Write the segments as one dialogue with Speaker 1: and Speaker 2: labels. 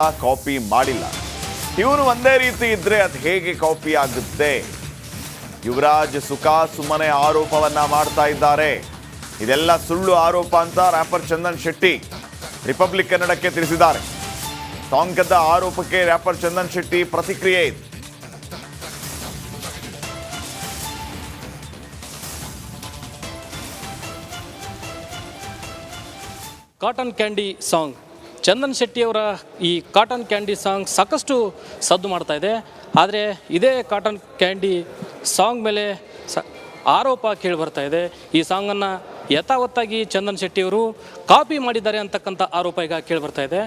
Speaker 1: Copy ಮಾಡಿಲ್ಲ. Tune ಒಂದೇ ರೀತಿ ಇದ್ರೆ ಅದು ಹೇಗೆ ಕಾಪಿ ಆಗುತ್ತೆ? ಯುವರಾಜ್ ಸುಮ್ಮನೆ ಆರೋಪವನ್ನ ಮಾಡ್ತಾ ಇದ್ದಾರೆ. ಇದೆಲ್ಲ ಸುಳ್ಳು ಆರೋಪ ಅಂತ ರ್ಯಾಪರ್ ಚಂದನ್ ಶೆಟ್ಟಿ ರಿಪಬ್ಲಿಕ್ ಕನ್ನಡಕ್ಕೆ ತಿಳಿಸಿದ್ದಾರೆ. ಸಾಂಗದ ಆರೋಪಕ್ಕೆ ರ್ಯಾಪರ್ ಚಂದನ್ ಶೆಟ್ಟಿ ಪ್ರತಿಕ್ರಿಯೆ ಇದೆ.
Speaker 2: ಕಾಟನ್ ಕ್ಯಾಂಡಿ ಸಾಂಗ್, ಚಂದನ್ ಶೆಟ್ಟಿಯವರ ಈ ಕಾಟನ್ ಕ್ಯಾಂಡಿ ಸಾಂಗ್ ಸಾಕಷ್ಟು ಸದ್ದು ಮಾಡ್ತಾ ಇದೆ. ಆದರೆ ಇದೇ ಕಾಟನ್ ಕ್ಯಾಂಡಿ ಸಾಂಗ್ ಮೇಲೆ ಆರೋಪ ಕೇಳಿ ಬರ್ತಾ ಇದೆ. ಈ ಸಾಂಗನ್ನು ಯಥಾವತ್ತಾಗಿ ಚಂದನ್ ಶೆಟ್ಟಿಯವರು ಕಾಪಿ ಮಾಡಿದ್ದಾರೆ ಅಂತಕ್ಕಂಥ ಆರೋಪ ಈಗ ಕೇಳಿ ಬರ್ತಾ ಇದೆ.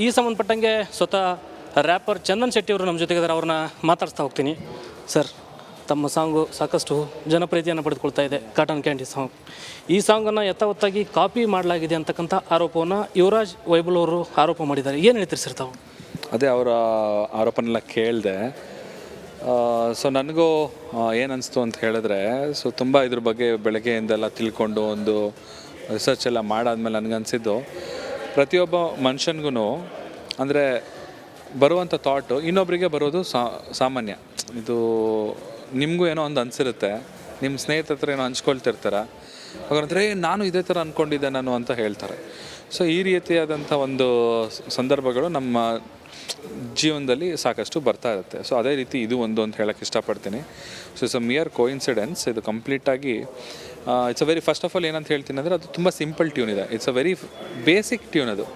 Speaker 2: ಈ ಸಂಬಂಧಪಟ್ಟಂಗೆ ಸ್ವತಃ ರ್ಯಾಪರ್ ಚಂದನ್ ಶೆಟ್ಟಿಯವರು ನಮ್ಮ ಜೊತೆಗಿದ್ದಾರೆ. ಅವ್ರನ್ನ ಮಾತಾಡ್ತಾ ಹೋಗ್ತೀನಿ. ಸರ್, ತಮ್ಮ ಸಾಂಗು ಸಾಕಷ್ಟು ಜನಪ್ರಿಯತೆಯನ್ನು ಪಡೆದುಕೊಳ್ತಾ ಇದೆ, ಕಾಟನ್ ಕ್ಯಾಂಡಿ ಸಾಂಗ್. ಈ ಸಾಂಗನ್ನು ಯಥಾವತ್ತಾಗಿ ಕಾಪಿ ಮಾಡಲಾಗಿದೆ ಅಂತಕ್ಕಂಥ ಆರೋಪವನ್ನು ಯುವರಾಜ್ ವೈಬಲ್ ಅವರು ಆರೋಪ ಮಾಡಿದ್ದಾರೆ. ಏನು ಹೇಳ್ತೀರಿ ಸರ್ ತಾವು?
Speaker 3: ಅದೇ ಅವರ ಆರೋಪನೆಲ್ಲ ಕೇಳಿದೆ. ಸೊ ನನಗೂ ಏನು ಅನಿಸ್ತು ಅಂತ ಹೇಳಿದ್ರೆ, ಸೊ ತುಂಬ ಇದ್ರ ಬಗ್ಗೆ ಬೆಳಗ್ಗೆಯಿಂದೆಲ್ಲ ತಿಳ್ಕೊಂಡು ಒಂದು ರಿಸರ್ಚ್ ಎಲ್ಲ ಮಾಡಾದ್ಮೇಲೆ ನನಗನ್ಸಿದ್ದು, ಪ್ರತಿಯೊಬ್ಬ ಮನುಷ್ಯನಿಗೂ ಅಂದರೆ ಬರುವಂಥ ಥಾಟು ಇನ್ನೊಬ್ಬರಿಗೆ ಬರೋದು ಸಾಮಾನ್ಯ. ಇದು ನಿಮಗೂ ಏನೋ ಒಂದು ಅನಿಸಿರುತ್ತೆ, ನಿಮ್ಮ ಸ್ನೇಹಿತರ ಹತ್ರ ಏನೋ ಹಂಚ್ಕೊಳ್ತಿರ್ತಾರೆ. ಹಾಗಂದ್ರೆ ನಾನು ಇದೇ ಥರ ಅಂದ್ಕೊಂಡಿದ್ದೆ ನಾನು ಅಂತ ಹೇಳ್ತಾರೆ. ಸೊ ಈ ರೀತಿಯಾದಂಥ ಒಂದು ಸಂದರ್ಭಗಳು ನಮ್ಮ ಜೀವನದಲ್ಲಿ ಸಾಕಷ್ಟು ಬರ್ತಾ ಇರುತ್ತೆ. ಸೊ ಅದೇ ರೀತಿ ಇದು ಒಂದು ಅಂತ ಹೇಳೋಕ್ಕೆ ಇಷ್ಟಪಡ್ತೀನಿ. So it's a mere coincidence. ಇದು ಕಂಪ್ಲೀಟಾಗಿ it's a very, first of all ಏನಂತ ಹೇಳ್ತೀನಿ ಅಂದರೆ, ಅದು ತುಂಬ ಸಿಂಪಲ್ ಟ್ಯೂನ್ ಇದೆ. It's a very basic tune. ಅದು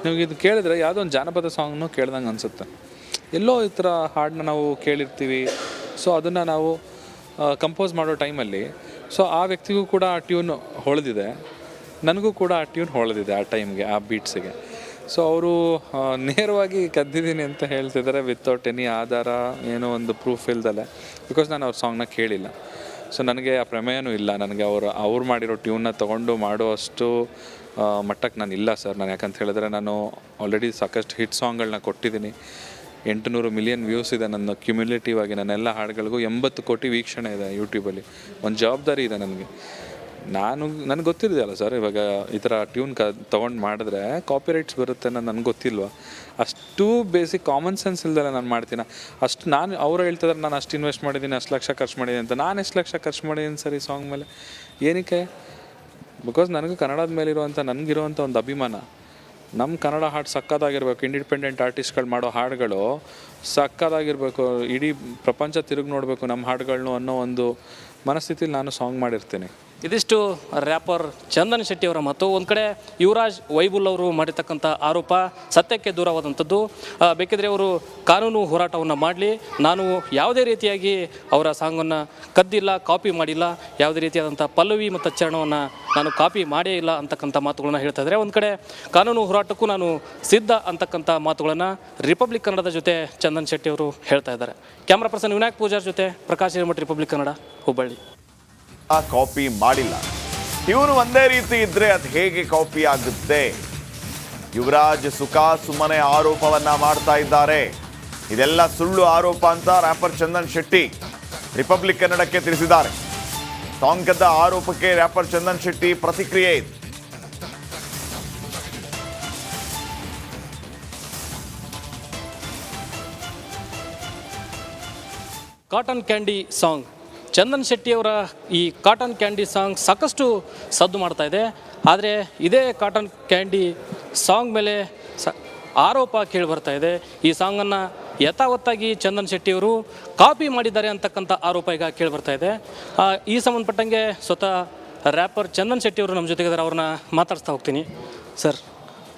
Speaker 3: ನಿಮಗೆ ಇದು ಕೇಳಿದ್ರೆ ಯಾವುದೋ ಒಂದು ಜಾನಪದ ಸಾಂಗ್ನು ಕೇಳ್ದಂಗೆ ಅನಿಸುತ್ತೆ. ಎಲ್ಲೋ ಈ ಥರ ಹಾಡನ್ನ ನಾವು ಕೇಳಿರ್ತೀವಿ. ಸೊ ಅದನ್ನು ನಾವು ಕಂಪೋಸ್ ಮಾಡೋ ಟೈಮಲ್ಲಿ ಸೊ ಆ ವ್ಯಕ್ತಿಗೂ ಕೂಡ ಆ ಟ್ಯೂನ್ ಹೊಳೆದಿದೆ, ನನಗೂ ಕೂಡ ಆ ಟ್ಯೂನ್ ಹೊಳೆದಿದೆ ಆ ಟೈಮ್ಗೆ, ಆ ಬೀಟ್ಸಿಗೆ. ಸೊ ಅವರು ನೇರವಾಗಿ ಕದ್ದಿದ್ದೀನಿ ಅಂತ ಹೇಳ್ತಿದ್ದಾರೆ, ವಿತೌಟ್ ಎನಿ ಆಧಾರ, ಏನೋ ಒಂದು ಪ್ರೂಫ್ ಇಲ್ದಲೆ. ಬಿಕಾಸ್ ನಾನು ಅವ್ರ ಸಾಂಗ್ನ ಕೇಳಿಲ್ಲ. ಸೊ ನನಗೆ ಆ ಪ್ರಮೇಯನೂ ಇಲ್ಲ. ನನಗೆ ಅವ್ರು ಮಾಡಿರೋ ಟ್ಯೂನ್ನ ತೊಗೊಂಡು ಮಾಡುವಷ್ಟು ಮಟ್ಟಕ್ಕೆ ನಾನು ಇಲ್ಲ ಸರ್. ನಾನು ಯಾಕಂತ ಹೇಳಿದ್ರೆ, ನಾನು ಆಲ್ರೆಡಿ ಸಾಕಷ್ಟು ಹಿಟ್ ಸಾಂಗ್ಗಳನ್ನ ಕೊಟ್ಟಿದ್ದೀನಿ. 800 ಮಿಲಿಯನ್ ವ್ಯೂಸ್ ಇದೆ ನನ್ನ ಕ್ಯುಮ್ಯುಲೇಟಿವ್ ಆಗಿ. ನನ್ನೆಲ್ಲ ಹಾಡುಗಳಿಗೂ 80 ಕೋಟಿ ವೀಕ್ಷಣೆ ಇದೆ ಯೂಟ್ಯೂಬಲ್ಲಿ. ಒಂದು ಜವಾಬ್ದಾರಿ ಇದೆ ನನಗೆ. ನನಗೆ ಗೊತ್ತಿದೆಯಲ್ಲ ಸರ್, ಇವಾಗ ಈ ಥರ ಟ್ಯೂನ್ ತೊಗೊಂಡು ಮಾಡಿದ್ರೆ ಕಾಪಿರೈಟ್ಸ್ ಬರುತ್ತೆ ಅನ್ನೋದು ನನಗೆ ಗೊತ್ತಿಲ್ವ? ಅಷ್ಟು ಬೇಸಿಕ್ ಕಾಮನ್ ಸೆನ್ಸ್ ಇಲ್ದಲ್ಲ ನಾನು ಮಾಡ್ತೀನಿ ಅಷ್ಟು. ನಾನು ಅವರು ಹೇಳ್ತಿದ್ರೆ ನಾನು ಅಷ್ಟು ಇನ್ವೆಸ್ಟ್ ಮಾಡಿದ್ದೀನಿ, ಅಷ್ಟು ಲಕ್ಷ ಖರ್ಚು ಮಾಡಿದ್ದೀನಿ ಅಂತ. ನಾನು ಎಷ್ಟು ಲಕ್ಷ ಖರ್ಚು ಮಾಡಿದ್ದೀನಿ ಸರ್ ಈ ಸಾಂಗ್ ಮೇಲೆ? ಏನಕ್ಕೆ? ಬಿಕಾಸ್ ನನಗೆ ಕನ್ನಡದ ಮೇಲಿರುವಂಥ ನನಗಿರುವಂಥ ಒಂದು ಅಭಿಮಾನ. ನಮ್ಮ ಕನ್ನಡ ಹಾಡು ಸಕ್ಕದಾಗಿರ್ಬೇಕು. ಇಂಡಿಪೆಂಡೆಂಟ್ ಆರ್ಟಿಸ್ಟ್ಗಳು ಮಾಡೋ ಹಾಡುಗಳು ಸಕ್ಕದಾಗಿರಬೇಕು, ಇಡೀ ಪ್ರಪಂಚ ತಿರುಗಿ ನೋಡಬೇಕು ನಮ್ಮ ಹಾಡುಗಳನ್ನು ಅನ್ನೋ ಒಂದು ಮನಸ್ಥಿತಿಲಿ ನಾನು ಸಾಂಗ್ ಮಾಡಿರ್ತೀನಿ.
Speaker 2: ಇದಿಷ್ಟು ರ್ಯಾಪರ್ ಚಂದನ್ ಶೆಟ್ಟಿಯವರ ಮಾತು. ಒಂದು ಕಡೆ ಯುವರಾಜ್ ವೈಬುಲ್ ಅವರು ಮಾಡಿರ್ತಕ್ಕಂಥ ಆರೋಪ ಸತ್ಯಕ್ಕೆ ದೂರವಾದಂಥದ್ದು. ಬೇಕಿದ್ರೆ ಅವರು ಕಾನೂನು ಹೋರಾಟವನ್ನು ಮಾಡಲಿ, ನಾನು ಯಾವುದೇ ರೀತಿಯಾಗಿ ಅವರ ಸಾಂಗನ್ನು ಕದ್ದಿಲ್ಲ, ಕಾಪಿ ಮಾಡಿಲ್ಲ, ಯಾವುದೇ ರೀತಿಯಾದಂಥ ಪಲ್ಲವಿ ಮತ್ತು ಚರಣವನ್ನು ನಾನು ಕಾಪಿ ಮಾಡೇ ಇಲ್ಲ ಅಂತಕ್ಕಂಥ ಮಾತುಗಳನ್ನ ಹೇಳ್ತಾ ಇದ್ದಾರೆ. ಒಂದು ಕಡೆ ಕಾನೂನು ಹೋರಾಟಕ್ಕೂ ನಾನು ಸಿದ್ಧ ಅಂತಕ್ಕಂಥ ಮಾತುಗಳನ್ನು ರಿಪಬ್ಲಿಕ್ ಕನ್ನಡದ ಜೊತೆ ಚಂದನ್ ಶೆಟ್ಟಿಯವರು ಹೇಳ್ತಾ ಇದ್ದಾರೆ. ಕ್ಯಾಮ್ರಾ ಪರ್ಸನ್ ವಿನಾಯಕ್ ಪೂಜಾರ್ ಜೊತೆ ಪ್ರಕಾಶ್ ಹಿರೇಮಠ, ರಿಪಬ್ಲಿಕ್ ಕನ್ನಡ, ಹುಬ್ಬಳ್ಳಿ.
Speaker 1: ಕಾಪಿ ಮಾಡಿಲ್ಲ. ಟ್ಯೂನ್ ಒಂದೇ ರೀತಿ ಇದ್ರೆ ಅದು ಹೇಗೆ ಕಾಪಿ ಆಗುತ್ತೆ? ಯುವರಾಜ್ ಸುಮ್ಮನೆ ಆರೋಪವನ್ನ ಮಾಡ್ತಾ ಇದ್ದಾರೆ. ಇದೆಲ್ಲ ಸುಳ್ಳು ಆರೋಪ ಅಂತ ರ್ಯಾಪರ್ ಚಂದನ್ ಶೆಟ್ಟಿ ರಿಪಬ್ಲಿಕ್ ಕನ್ನಡಕ್ಕೆ ತಿಳಿಸಿದ್ದಾರೆ. ಸಾಂಗದ ಆರೋಪಕ್ಕೆ ರ್ಯಾಪರ್ ಚಂದನ್ ಶೆಟ್ಟಿ ಪ್ರತಿಕ್ರಿಯೆ ಇದೆ.
Speaker 2: ಕಾಟನ್ ಕ್ಯಾಂಡಿ ಸಾಂಗ್, ಚಂದನ್ ಶೆಟ್ಟಿಯವರ ಈ ಕಾಟನ್ ಕ್ಯಾಂಡಿ ಸಾಂಗ್ ಸಾಕಷ್ಟು ಸದ್ದು ಮಾಡ್ತಾ ಇದೆ. ಆದರೆ ಇದೇ ಕಾಟನ್ ಕ್ಯಾಂಡಿ ಸಾಂಗ್ ಮೇಲೆ ಆರೋಪ ಕೇಳಿ ಬರ್ತಾ ಇದೆ. ಈ ಸಾಂಗನ್ನು ಯಥಾವತ್ತಾಗಿ ಚಂದನ್ ಶೆಟ್ಟಿಯವರು ಕಾಪಿ ಮಾಡಿದ್ದಾರೆ ಅಂತಕ್ಕಂಥ ಆರೋಪ ಈಗ ಕೇಳಿ ಬರ್ತಾ ಇದೆ. ಈ ಸಂಬಂಧಪಟ್ಟಂಗೆ ಸ್ವತಃ ರ್ಯಾಪರ್ ಚಂದನ್ ಶೆಟ್ಟಿಯವರು ನಮ್ಮ ಜೊತೆಗಿದ್ದಾರೆ. ಅವ್ರನ್ನ ಮಾತಾಡ್ತಾ ಹೋಗ್ತೀನಿ. ಸರ್,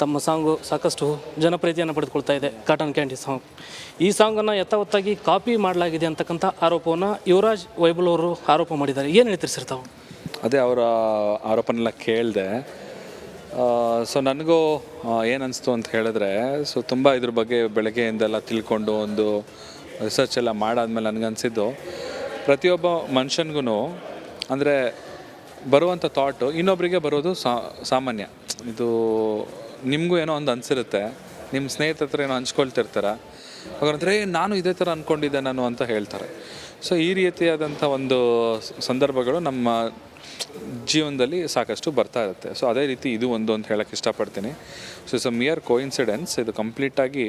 Speaker 2: ತಮ್ಮ ಸಾಂಗು ಸಾಕಷ್ಟು ಜನಪ್ರಿಯತೆಯನ್ನು ಪಡೆದುಕೊಳ್ತಾ ಇದೆ, ಕಾಟನ್ ಕ್ಯಾಂಡಿ ಸಾಂಗ್. ಈ ಸಾಂಗನ್ನು ಯಥಾವತ್ತಾಗಿ ಕಾಪಿ ಮಾಡಲಾಗಿದೆ ಅಂತಕ್ಕಂಥ ಆರೋಪವನ್ನು ಯುವರಾಜ್ ವೈಬಲ್ ಅವರು ಆರೋಪ ಮಾಡಿದ್ದಾರೆ. ಏನು ಹೇಳ್ತೀರಿ ಸರ್ ತಾವು?
Speaker 3: ಅದೇ ಅವರ ಆರೋಪನೆಲ್ಲ ಕೇಳಿದೆ. ಸೊ ನನಗೂ ಏನು ಅನಿಸ್ತು ಅಂತ ಹೇಳಿದ್ರೆ, ಸೊ ತುಂಬ ಇದ್ರ ಬಗ್ಗೆ ಬೆಳಗ್ಗೆಯಿಂದೆಲ್ಲ ತಿಳ್ಕೊಂಡು ಒಂದು ರಿಸರ್ಚ್ ಎಲ್ಲ ಮಾಡಾದ್ಮೇಲೆ ನನಗನ್ಸಿದ್ದು, ಪ್ರತಿಯೊಬ್ಬ ಮನುಷ್ಯನಿಗೂ ಅಂದರೆ ಬರುವಂಥ ಥಾಟು ಇನ್ನೊಬ್ಬರಿಗೆ ಬರೋದು ಸಾಮಾನ್ಯ. ಇದು ನಿಮಗೂ ಏನೋ ಒಂದು ಅನಿಸಿರುತ್ತೆ, ನಿಮ್ಮ ಸ್ನೇಹಿತರ ಹತ್ರ ಏನೋ ಹಂಚ್ಕೊಳ್ತಿರ್ತಾರೆ. ಹಾಗಂದ್ರೆ ನಾನು ಇದೇ ಥರ ಅಂದ್ಕೊಂಡಿದ್ದೆ ನಾನು ಅಂತ ಹೇಳ್ತಾರೆ. ಸೊ ಈ ರೀತಿಯಾದಂಥ ಒಂದು ಸಂದರ್ಭಗಳು ನಮ್ಮ ಜೀವನದಲ್ಲಿ ಸಾಕಷ್ಟು ಬರ್ತಾ ಇರುತ್ತೆ. ಸೊ ಅದೇ ರೀತಿ ಇದು ಒಂದು ಅಂತ ಹೇಳೋಕ್ಕೆ ಇಷ್ಟಪಡ್ತೀನಿ. So it's a mere coincidence. ಇದು ಕಂಪ್ಲೀಟಾಗಿ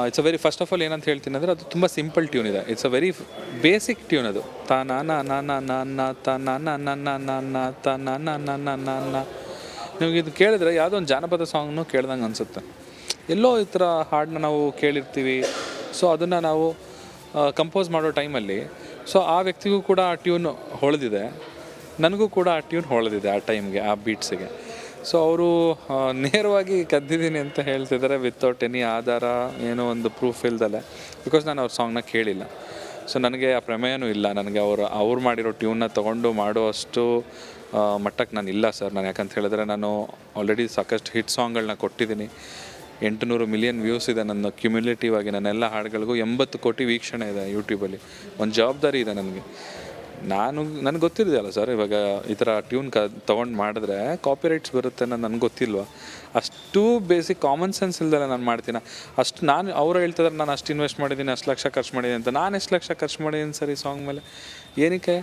Speaker 3: it's a very first of all ಏನಂತ ಹೇಳ್ತೀನಿ ಅಂದರೆ ಅದು ತುಂಬ ಸಿಂಪಲ್ ಟ್ಯೂನ್ ಇದೆ. It's a very basic tune ಅದು. ನಿಮಗೆ ಇದು ಕೇಳಿದ್ರೆ ಯಾವುದೋ ಒಂದು ಜಾನಪದ ಸಾಂಗ್ನು ಕೇಳ್ದಂಗೆ ಅನಿಸುತ್ತೆ. ಎಲ್ಲೋ ಈ ಥರ ಹಾಡನ್ನ ನಾವು ಕೇಳಿರ್ತೀವಿ. ಸೊ ಅದನ್ನು ನಾವು ಕಂಪೋಸ್ ಮಾಡೋ ಟೈಮಲ್ಲಿ ಸೊ ಆ ವ್ಯಕ್ತಿಗೂ ಕೂಡ ಆ ಟ್ಯೂನ್ ಹೊಳೆದಿದೆ, ನನಗೂ ಕೂಡ ಆ ಟ್ಯೂನ್ ಹೊಳೆದಿದೆ ಆ ಟೈಮ್ಗೆ, ಆ ಬೀಟ್ಸಿಗೆ. ಸೊ ಅವರು ನೇರವಾಗಿ ಕದ್ದಿದ್ದೀನಿ ಅಂತ ಹೇಳ್ತಿದ್ದಾರೆ ವಿತೌಟ್ ಎನಿ ಆಧಾರ, ಏನೋ ಒಂದು ಪ್ರೂಫ್ ಇಲ್ದಲೆ. ಬಿಕಾಸ್ ನಾನು ಅವ್ರ ಸಾಂಗ್ನ ಕೇಳಿಲ್ಲ. ಸೊ ನನಗೆ ಆ ಪ್ರಮೇಯನೂ ಇಲ್ಲ. ನನಗೆ ಅವ್ರು ಮಾಡಿರೋ ಟ್ಯೂನ್ನ ತೊಗೊಂಡು ಮಾಡುವಷ್ಟು ಮಟ್ಟಕ್ಕೆ ನಾನು ಇಲ್ಲ ಸರ್. ನಾನು ಯಾಕಂತ ಹೇಳಿದ್ರೆ ನಾನು ಆಲ್ರೆಡಿ ಸಾಕಷ್ಟು ಹಿಟ್ ಸಾಂಗ್ಗಳನ್ನ ಕೊಟ್ಟಿದ್ದೀನಿ. 800 ಮಿಲಿಯನ್ ವ್ಯೂಸ್ ಇದೆ ನನ್ನ ಕ್ಯುಮ್ಯುಲೇಟಿವ್ ಆಗಿ. ನನ್ನೆಲ್ಲ ಹಾಡುಗಳಿಗೂ 80 ಕೋಟಿ ವೀಕ್ಷಣೆ ಇದೆ ಯೂಟ್ಯೂಬಲ್ಲಿ. ಒಂದು ಜವಾಬ್ದಾರಿ ಇದೆ ನನಗೆ. ನನಗೆ ಗೊತ್ತಿರೋದಲ್ಲ ಸರ್, ಇವಾಗ ಈ ಥರ ಟ್ಯೂನ್ ತೊಗೊಂಡು ಮಾಡಿದ್ರೆ ಕಾಪಿರೈಟ್ಸ್ ಬರುತ್ತೆ ಅನ್ನೋದು ನನಗೆ ಗೊತ್ತಿಲ್ವಾ? ಅಷ್ಟು ಬೇಸಿಕ್ ಕಾಮನ್ ಸೆನ್ಸ್ ಇಲ್ದಲ್ಲ ನಾನು ಮಾಡ್ತೀನಿ. ಅಷ್ಟು ನಾನು ಅವ್ರು ಹೇಳ್ತಿದ್ರೆ ನಾನು ಅಷ್ಟು ಇನ್ವೆಸ್ಟ್ ಮಾಡಿದ್ದೀನಿ, ಅಷ್ಟು ಲಕ್ಷ ಖರ್ಚು ಮಾಡಿದ್ದೀನಿ ಅಂತ. ನಾನು ಎಷ್ಟು ಲಕ್ಷ ಖರ್ಚು ಮಾಡಿದ್ದೀನಿ ಸರ್ ಈ ಸಾಂಗ್ ಮೇಲೆ? ಏನಕ್ಕೆ?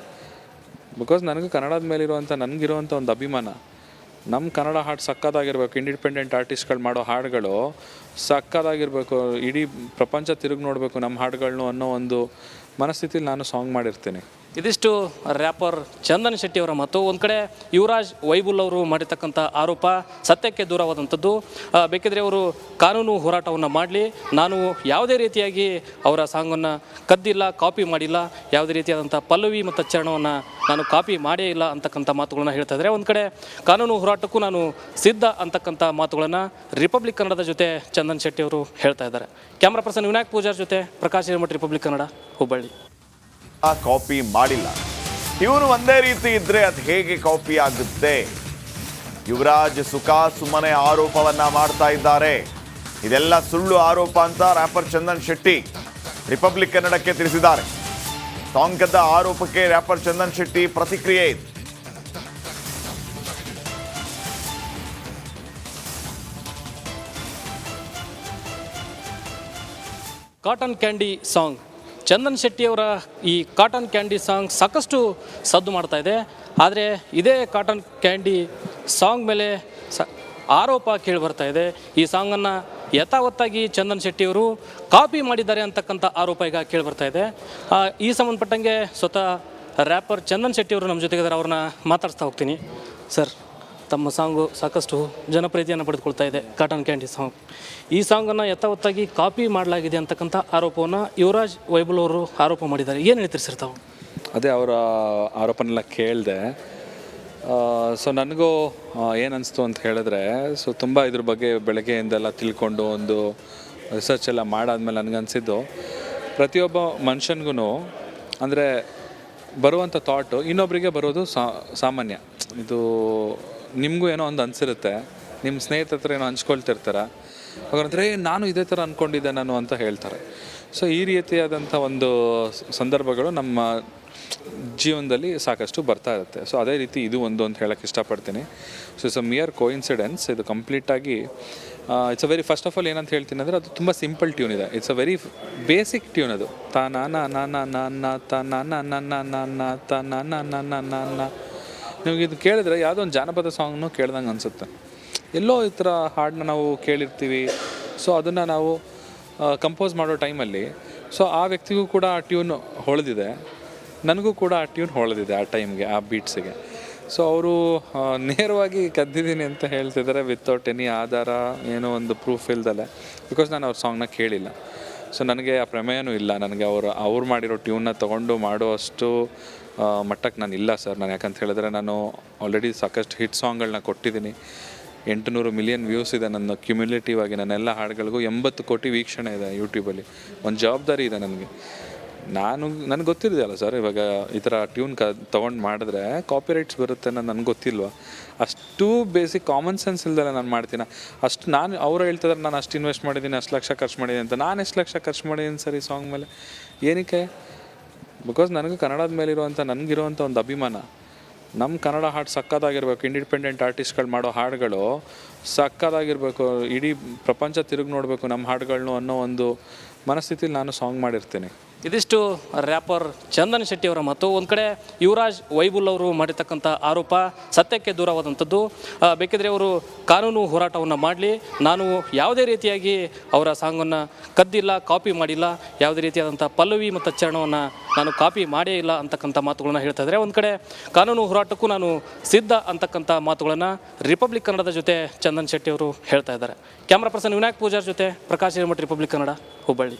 Speaker 3: ಬಿಕಾಸ್ ನನಗೆ ಕನ್ನಡದ ಮೇಲಿರುವಂಥ ನನಗಿರುವಂಥ ಒಂದು ಅಭಿಮಾನ. ನಮ್ಮ ಕನ್ನಡ ಹಾಡು ಸಕ್ಕತ್ತಾಗಿರ್ಬೇಕು. ಇಂಡಿಪೆಂಡೆಂಟ್ ಆರ್ಟಿಸ್ಟ್ಗಳು ಮಾಡೋ ಹಾಡುಗಳು ಸಕ್ಕತ್ತಾಗಿರಬೇಕು, ಇಡೀ ಪ್ರಪಂಚ ತಿರುಗಿ ನೋಡಬೇಕು ನಮ್ಮ ಹಾಡುಗಳನ್ನು ಅನ್ನೋ ಒಂದು ಮನಸ್ಥಿತಿಲಿ ನಾನು ಸಾಂಗ್ ಮಾಡಿರ್ತೀನಿ.
Speaker 2: ಇದಿಷ್ಟು ರ್ಯಾಪರ್ ಚಂದನ್ ಶೆಟ್ಟಿ ಅವರ ಮಾತು. ಒಂದು ಕಡೆ ಯುವರಾಜ್ ವೈಬುಲ್ ಅವರು ಮಾಡಿರ್ತಕ್ಕಂಥ ಆರೋಪ ಸತ್ಯಕ್ಕೆ ದೂರವಾದಂಥದ್ದು. ಬೇಕಿದ್ರೆ ಅವರು ಕಾನೂನು ಹೋರಾಟವನ್ನು ಮಾಡಲಿ, ನಾನು ಯಾವುದೇ ರೀತಿಯಾಗಿ ಅವರ ಸಾಂಗನ್ನು ಕದ್ದಿಲ್ಲ, ಕಾಪಿ ಮಾಡಿಲ್ಲ, ಯಾವುದೇ ರೀತಿಯಾದಂಥ ಪಲ್ಲವಿ ಮತ್ತು ಚರಣವನ್ನು ನಾನು ಕಾಪಿ ಮಾಡೇ ಇಲ್ಲ ಅಂತಕ್ಕಂಥ ಮಾತುಗಳನ್ನು ಹೇಳ್ತಾ ಇದ್ದಾರೆ. ಒಂದು ಕಡೆ ಕಾನೂನು ಹೋರಾಟಕ್ಕೂ ನಾನು ಸಿದ್ಧ ಅಂತಕ್ಕಂಥ ಮಾತುಗಳನ್ನು ರಿಪಬ್ಲಿಕ್ ಕನ್ನಡದ ಜೊತೆ ಚಂದನ್ ಶೆಟ್ಟಿ ಅವರು ಹೇಳ್ತಾ ಇದ್ದಾರೆ. ಕ್ಯಾಮ್ರಾ ಪರ್ಸನ್ ವಿನಾಯಕ್ ಪೂಜಾರ್ ಜೊತೆ ಪ್ರಕಾಶ್ ಹಿರೇಮಠ, ರಿಪಬ್ಲಿಕ್ ಕನ್ನಡ, ಹುಬ್ಬಳ್ಳಿ.
Speaker 1: ಕಾಪಿ ಮಾಡಿಲ್ಲ. ಇವನು ಒಂದೇ ರೀತಿ ಇದ್ರೆ ಅದು ಹೇಗೆ ಕಾಪಿ ಆಗುತ್ತೆ? ಯುವರಾಜ್ ಸುಮ್ಮನೆ ಆರೋಪವನ್ನ ಮಾಡ್ತಾ ಇದ್ದಾರೆ. ಇದೆಲ್ಲ ಸುಳ್ಳು ಆರೋಪ ಅಂತ ರ್ಯಾಪರ್ ಚಂದನ್ ಶೆಟ್ಟಿ ರಿಪಬ್ಲಿಕ್ ಕನ್ನಡಕ್ಕೆ ತಿಳಿಸಿದ್ದಾರೆ. ಸಾಂಗ್ ಕದ್ದ ಆರೋಪಕ್ಕೆ ರ್ಯಾಪರ್ ಚಂದನ್ ಶೆಟ್ಟಿ ಪ್ರತಿಕ್ರಿಯೆ ಇದೆ.
Speaker 2: ಕಾಟನ್ ಕ್ಯಾಂಡಿ ಸಾಂಗ್, ಚಂದನ್ ಶೆಟ್ಟಿಯವರ ಈ ಕಾಟನ್ ಕ್ಯಾಂಡಿ ಸಾಂಗ್ ಸಾಕಷ್ಟು ಸದ್ದು ಮಾಡ್ತಾ ಇದೆ. ಆದರೆ ಇದೇ ಕಾಟನ್ ಕ್ಯಾಂಡಿ ಸಾಂಗ್ ಮೇಲೆ ಆರೋಪ ಕೇಳಿ ಬರ್ತಾ ಇದೆ. ಈ ಸಾಂಗನ್ನು ಯಥಾವತ್ತಾಗಿ ಚಂದನ್ ಶೆಟ್ಟಿಯವರು ಕಾಪಿ ಮಾಡಿದ್ದಾರೆ ಅಂತಕ್ಕಂಥ ಆರೋಪ ಈಗ ಕೇಳಿ ಬರ್ತಾ ಇದೆ. ಈ ಸಂಬಂಧಪಟ್ಟಂಗೆ ಸ್ವತಃ ರ್ಯಾಪರ್ ಚಂದನ್ ಶೆಟ್ಟಿಯವರು ನಮ್ಮ ಜೊತೆಗಿದ್ದಾರೆ. ಅವ್ರನ್ನ ಮಾತಾಡ್ಸ್ತಾ ಹೋಗ್ತೀನಿ. ಸರ್, ತಮ್ಮ ಸಾಂಗು ಸಾಕಷ್ಟು ಜನಪ್ರಿಯತೆಯನ್ನು ಪಡೆದುಕೊಳ್ತಾ ಇದೆ, ಕಾಟನ್ ಕ್ಯಾಂಡಿ ಸಾಂಗ್. ಈ ಸಾಂಗನ್ನು ಯಥಾವತ್ತಾಗಿ ಕಾಪಿ ಮಾಡಲಾಗಿದೆ ಅಂತಕ್ಕಂಥ ಆರೋಪವನ್ನು ಯುವರಾಜ್ ವೈಬುಲ್ ಅವರು ಆರೋಪ ಮಾಡಿದ್ದಾರೆ. ಏನು ಹೇಳ್ತೀರಿ ಸರ್ ತಾವು?
Speaker 3: ಅದೇ ಅವರ ಆರೋಪನೆಲ್ಲ ಕೇಳಿದೆ. ಸೊ ನನಗೂ ಏನು ಅನಿಸ್ತು ಅಂತ ಹೇಳಿದ್ರೆ, ಸೊ ತುಂಬ ಇದ್ರ ಬಗ್ಗೆ ಬೆಳಗ್ಗೆಯಿಂದೆಲ್ಲ ತಿಳ್ಕೊಂಡು ಒಂದು ರಿಸರ್ಚ್ ಎಲ್ಲ ಮಾಡಾದ್ಮೇಲೆ ನನಗನ್ಸಿದ್ದು, ಪ್ರತಿಯೊಬ್ಬ ಮನುಷ್ಯನಿಗೂ ಅಂದರೆ ಬರುವಂಥ ಥಾಟು ಇನ್ನೊಬ್ಬರಿಗೆ ಬರೋದು ಸಾಮಾನ್ಯ. ಇದು ನಿಮಗೂ ಏನೋ ಒಂದು ಅನಿಸಿರುತ್ತೆ, ನಿಮ್ಮ ಸ್ನೇಹಿತರ ಹತ್ರ ಏನೋ ಹಂಚ್ಕೊಳ್ತಿರ್ತಾರೆ. ಹಾಗಂದ್ರೆ ನಾನು ಇದೇ ಥರ ಅಂದ್ಕೊಂಡಿದ್ದೆ ನಾನು ಅಂತ ಹೇಳ್ತಾರೆ. ಸೊ ಈ ರೀತಿಯಾದಂಥ ಒಂದು ಸಂದರ್ಭಗಳು ನಮ್ಮ ಜೀವನದಲ್ಲಿ ಸಾಕಷ್ಟು ಬರ್ತಾ ಇರುತ್ತೆ. ಸೊ ಅದೇ ರೀತಿ ಇದು ಒಂದು ಅಂತ ಹೇಳೋಕ್ಕೆ ಇಷ್ಟಪಡ್ತೀನಿ. So it's a mere coincidence. ಇದು ಕಂಪ್ಲೀಟಾಗಿ it's a very first of all ಏನಂತ ಹೇಳ್ತೀನಿ ಅಂದರೆ ಅದು ತುಂಬ ಸಿಂಪಲ್ ಟ್ಯೂನ್ ಇದೆ. It's a very basic tune ಅದು. ನಿಮಗೆ ಇದು ಕೇಳಿದ್ರೆ ಯಾವುದೋ ಒಂದು ಜಾನಪದ ಸಾಂಗ್ನು ಕೇಳ್ದಂಗೆ ಅನಿಸುತ್ತೆ. ಎಲ್ಲೋ ಈ ಥರ ಹಾಡನ್ನ ನಾವು ಕೇಳಿರ್ತೀವಿ. ಸೊ ಅದನ್ನು ನಾವು ಕಂಪೋಸ್ ಮಾಡೋ ಟೈಮಲ್ಲಿ ಸೊ ಆ ವ್ಯಕ್ತಿಗೂ ಕೂಡ ಆ ಟ್ಯೂನ್ ಹೊಳೆದಿದೆ, ನನಗೂ ಕೂಡ ಆ ಟ್ಯೂನ್ ಹೊಳೆದಿದೆ ಆ ಟೈಮ್ಗೆ, ಆ ಬೀಟ್ಸಿಗೆ. ಸೊ ಅವರು ನೇರವಾಗಿ ಕದ್ದಿದ್ದೀನಿ ಅಂತ ಹೇಳ್ತಿದ್ದಾರೆ ವಿತೌಟ್ ಎನಿ ಆಧಾರ, ಏನೋ ಒಂದು ಪ್ರೂಫ್ ಇಲ್ದಲೆ. ಬಿಕಾಸ್ ನಾನು ಅವ್ರ ಸಾಂಗ್ನ ಕೇಳಿಲ್ಲ. ಸೊ ನನಗೆ ಆ ಪ್ರಮೇಯನೂ ಇಲ್ಲ. ನನಗೆ ಅವ್ರು ಮಾಡಿರೋ ಟ್ಯೂನ್ನ ತೊಗೊಂಡು ಮಾಡುವಷ್ಟು ಮಟ್ಟಕ್ಕೆ ನಾನು ಇಲ್ಲ ಸರ್. ನಾನು ಯಾಕಂತ ಹೇಳಿದ್ರೆ ನಾನು ಆಲ್ರೆಡಿ ಸಾಕಷ್ಟು ಹಿಟ್ ಸಾಂಗ್ಗಳನ್ನ ಕೊಟ್ಟಿದ್ದೀನಿ. 800 ಮಿಲಿಯನ್ ವ್ಯೂಸ್ ಇದೆ ನನ್ನ ಕ್ಯುಮ್ಯುಲೇಟಿವ್ ಆಗಿ. ನನ್ನೆಲ್ಲ ಹಾಡುಗಳಿಗೂ 80 ಕೋಟಿ ವೀಕ್ಷಣೆ ಇದೆ ಯೂಟ್ಯೂಬಲ್ಲಿ. ಒಂದು ಜವಾಬ್ದಾರಿ ಇದೆ ನನಗೆ. ನನಗೆ ಗೊತ್ತಿರೋದಲ್ಲ ಸರ್, ಇವಾಗ ಈ ಥರ ಟ್ಯೂನ್ ತೊಗೊಂಡು ಮಾಡಿದ್ರೆ ಕಾಪಿರೈಟ್ಸ್ ಬರುತ್ತೆ ಅನ್ನೋದು ನನಗೆ ಗೊತ್ತಿಲ್ವಾ? ಅಷ್ಟು ಬೇಸಿಕ್ ಕಾಮನ್ ಸೆನ್ಸ್ ಇಲ್ದಲ್ಲ ನಾನು ಮಾಡ್ತೀನಿ. ಅಷ್ಟು ಅವ್ರು ಹೇಳ್ತಿದ್ರೆ ನಾನು ಅಷ್ಟು ಇನ್ವೆಸ್ಟ್ ಮಾಡಿದ್ದೀನಿ, ಅಷ್ಟು ಲಕ್ಷ ಖರ್ಚು ಮಾಡಿದ್ದೀನಿ ಅಂತ. ನಾನು ಎಷ್ಟು ಲಕ್ಷ ಖರ್ಚು ಮಾಡಿದ್ದೀನಿ ಸರ್ ಈ ಸಾಂಗ್ ಮೇಲೆ? ಏನಕ್ಕೆ? ಬಿಕಾಸ್ ನನಗೆ ಕನ್ನಡದ ಮೇಲಿರುವಂಥ ನನಗಿರುವಂಥ ಒಂದು ಅಭಿಮಾನ. ನಮ್ಮ ಕನ್ನಡ ಹಾಡು ಸಕ್ಕತ್ತಾಗಿರ್ಬೇಕು, ಇಂಡಿಪೆಂಡೆಂಟ್ ಆರ್ಟಿಸ್ಟ್ಗಳು ಮಾಡೋ ಹಾಡುಗಳು ಸಕ್ಕತ್ತಾಗಿರಬೇಕು, ಇಡೀ ಪ್ರಪಂಚ ತಿರುಗಿ ನೋಡಬೇಕು ನಮ್ಮ ಹಾಡುಗಳನ್ನು ಅನ್ನೋ ಒಂದು ಮನಸ್ಥಿತಿಲಿ ನಾನು ಸಾಂಗ್ ಮಾಡಿರ್ತೀನಿ.
Speaker 2: ಇದಿಷ್ಟು ರ್ಯಾಪರ್ ಚಂದನ್ ಶೆಟ್ಟಿ ಅವರ ಮಾತು. ಒಂದು ಕಡೆ ಯುವರಾಜ್ ವೈಬುಲ್ ಅವರು ಮಾಡಿರ್ತಕ್ಕಂಥ ಆರೋಪ ಸತ್ಯಕ್ಕೆ ದೂರವಾದಂಥದ್ದು. ಬೇಕಿದ್ರೆ ಅವರು ಕಾನೂನು ಹೋರಾಟವನ್ನು ಮಾಡಲಿ, ನಾನು ಯಾವುದೇ ರೀತಿಯಾಗಿ ಅವರ ಸಾಂಗನ್ನು ಕದ್ದಿಲ್ಲ, ಕಾಪಿ ಮಾಡಿಲ್ಲ, ಯಾವುದೇ ರೀತಿಯಾದಂಥ ಪಲ್ಲವಿ ಮತ್ತು ಚರಣವನ್ನು ನಾನು ಕಾಪಿ ಮಾಡೇ ಇಲ್ಲ ಅಂತಕ್ಕಂಥ ಮಾತುಗಳನ್ನು ಹೇಳ್ತಾ ಇದ್ದಾರೆ. ಒಂದು ಕಡೆ ಕಾನೂನು ಹೋರಾಟಕ್ಕೂ ನಾನು ಸಿದ್ಧ ಅಂತಕ್ಕಂಥ ಮಾತುಗಳನ್ನು ರಿಪಬ್ಲಿಕ್ ಕನ್ನಡದ ಜೊತೆ ಚಂದನ್ ಶೆಟ್ಟಿ ಅವರು ಹೇಳ್ತಾ ಇದ್ದಾರೆ. ಕ್ಯಾಮ್ರಾ ಪರ್ಸನ್ ವಿನಾಯಕ್ ಪೂಜಾರ್ ಜೊತೆ ಪ್ರಕಾಶ್ ಹಿರೇಮಠ, ರಿಪಬ್ಲಿಕ್ ಕನ್ನಡ, ಹುಬ್ಬಳ್ಳಿ.